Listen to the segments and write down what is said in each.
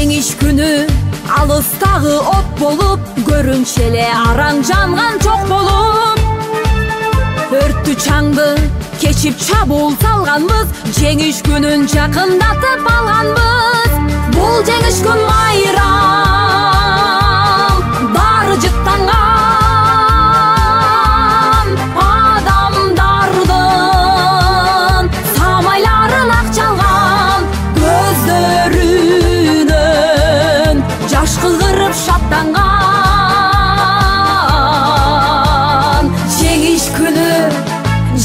Жеңиш күнү алыстагы от болуп, көрүнчү эле араң жанган жок болуп. Өрттү чаңды кечип чабуул салганбыз, жеңиш күнүн жакындатып алганбыз. Бул жеңиш күн майрам, баары жыттанган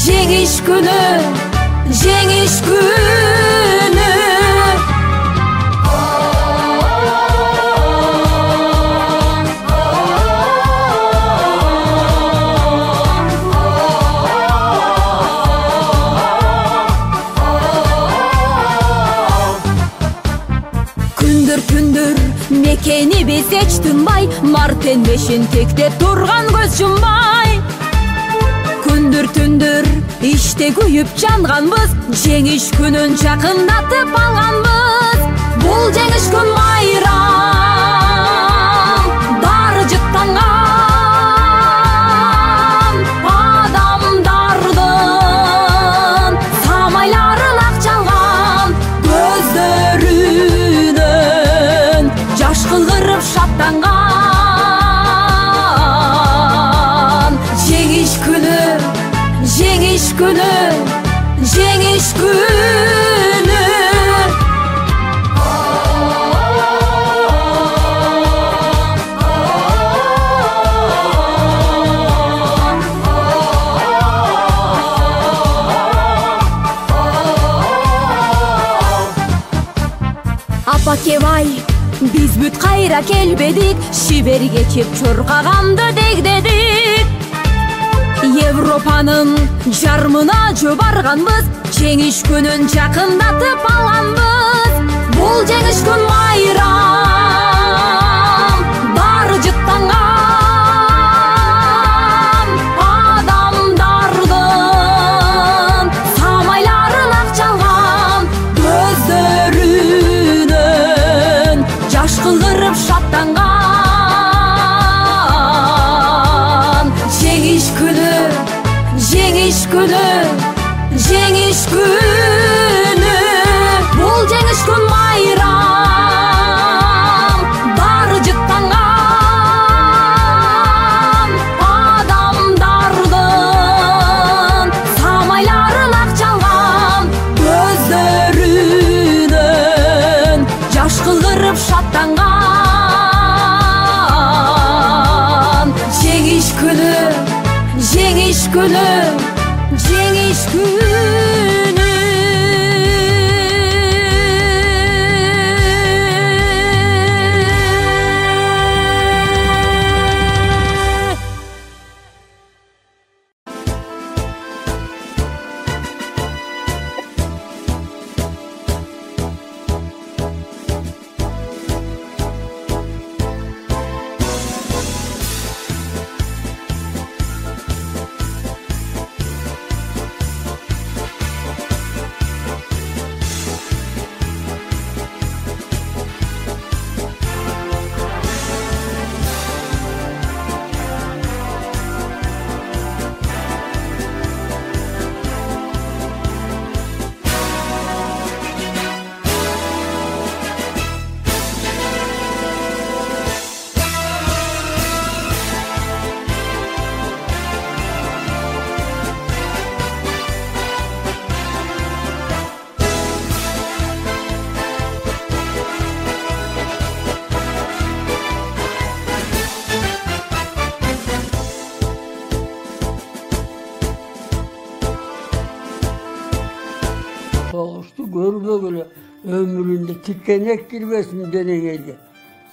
Жеңиш күнү, жеңиш күнү. Күндүр мекени биз эч тынбай, мартенбешин тектеп турган көз жумбай. Күндүр иште күйүп жанганбыз, жеңиш күнүн жакындатып алганбыз. Бул жеңиш күн майрам, баары жыттанган адамдардын самайларын ак жалган, көздөрүнөн жаш кылгырып шаттанган. Жеңиш күнү, жеңиш күнү, жеңиш күнү. Апакебай, биз бүт кайра келбедик, шибер кечип чуркаганды дегдедик. Европанын жармына жөө барганбыз, жеңиш күнүн жакындатып алганбыз. Бул жеңиш күн майрам, баары жыттанган адамдардын самайларын ак жалган, көздөрүнөн жаш кылдырып шаттанган. Жеңиш күнү, жеңиш күнү, жеңиш күнү. Бул жеңиш күн майрам, баары жыттанган адамдардын самайларын ак жалган, көздөрүнөн жаш кылдырып шаттанган. Жеңиш күнү, жеңиш күнү, жеңиш күнү. Soğuştu görmegile ömründe tikenek girmesin deneyeli.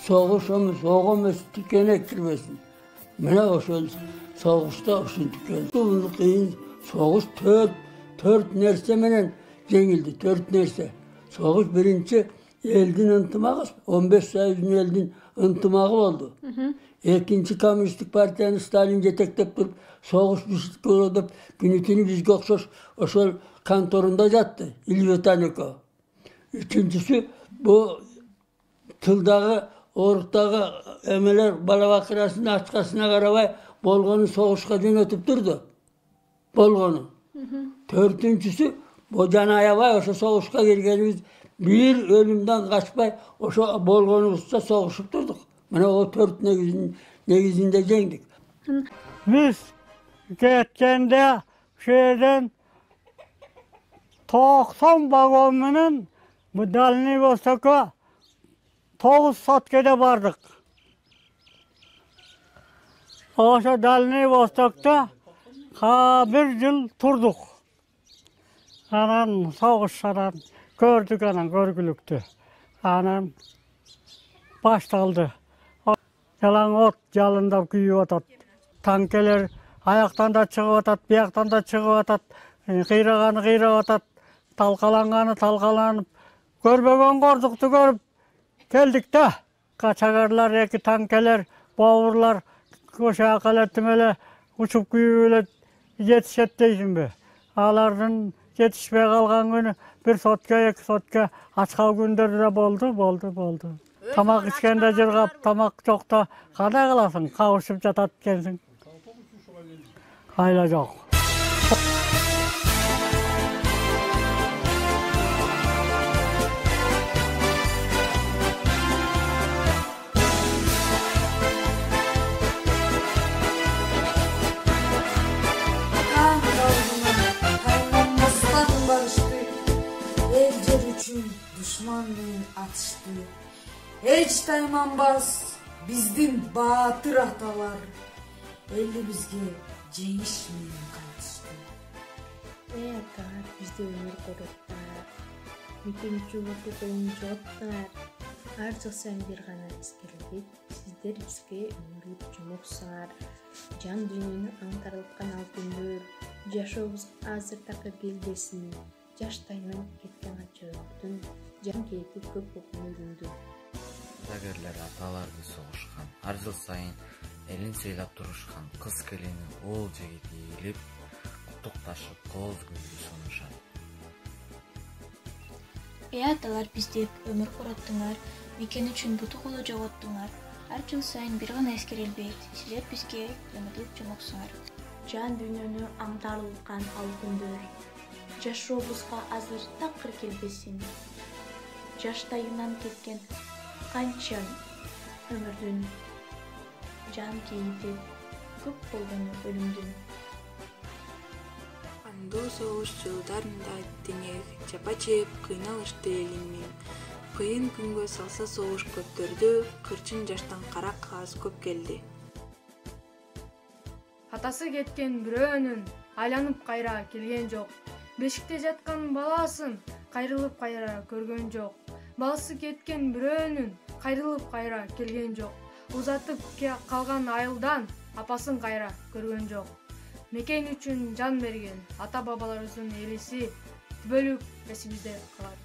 Soğuş ama soğumaz tikenek girmesin. Mene oşol soğuşta oşun tikenek. Bunu kıyın soğuş dört nerse menen jengildi, 4 nerse. Soğuş birinci eldin ıntımağı, 15 sayızın eldin ıntımağı oldu. İkinci Komünistik Partiyanı Stalin yetektep durup soğuş düştük olup günütünü bizge okşoş oşol kantorunda yattı. İlvetaniko. Üçüncüsü bu tıldağı, oruqdağı emeler balabakırasının açkasına karabay bolgonu soğuşka dönötüp durdu. Bolgonu. Törtüncüsü bu canayabay oşo soğuşka girgenimiz bir ölümden kaçpay oşo bolgonubuzda soğuşup durduk. Mana o tört negizinde jengdik. Biz geçkende şeyden 90 vagon menен bu Dальний Востокко 9 sotkede bardık. Oşo Dальний Востокто bir yıl turduk. Anan soğuşadan gördük anan görgülüktü. Anan baştaldı. Yalan ot yalında kuyup atat. Tankeler ayaktan da çıkıp atat, biyaktan da çıkıp atat. Kıyrağını kıyrap atat. Talkalanğanı talkalanıp. Görmegen gorduktu görüp geldik de. Kaçagarlar, eki tankeler, bavurlar, koşa kalettimele uçup kuyup yetişet deysin be. Alardan yetişmey kalgan günü bir sotka, iki sotka açka günleri de boldu. Tamak içkende jırgap, tamak jokta kada kılasın, kavuşup jatat kensin. Hayla jok. Düşman menен atıştı. Hiç taymanbaz bizdin batır atalar. Elibizge жеңиш менен кайтышты. Аталар бизди өмүр короттар. Мекенчи окуп оюнчоттар. Ар жыл сайын бир гана эскерилет. Сиздер бизге өмүрлүк жомоксуңар. Жан дүйнөнү аңтарылткан ал күндөр жашообуз азыр такы келбесин. Жаштайынан кеткен ачыктын жан кейти көп өкмөдүндү. Лагерлер аталарды согушкан. Ар жыл сайын элин сыйлап турушкан. Кыз келини ол жерге тийилип, куттукташып, кооз гүлдү сунушат. Аталар бизди өмүр короттуңар, мекен үчүн буту колу жоготтуңар. Ар жыл сайын бир гана эскерилбейт. Силер бизге өмүрлүк жомоксуңар. Жан дүйнөнү аңтарылткан ал күндөр жашообузга азыр такыр келбесин. Жаштайынан кеткен канча өмүрдүн жан кейти көп болгону өлүмдүн. Андуу согуш жылдарында теңек жапа жеп кыйналышты элимин. Кыйын күнгө салса согуш көптөрдү, кырчын жаштан кара кагаз көп келди. Атасы кеткен бирөөнүн айланып кайра келген жок. Бешикте жаткан баласын кайрылып кайра көргөн жок. Баласы кеткен бирөөнүн кайрылып кайра келген жок. Узатып калган айылдан апасын кайра көргөн жок. Мекен үчүн жан берген ата бабаларыбыздын элиси түбөлүк эсибизде калат.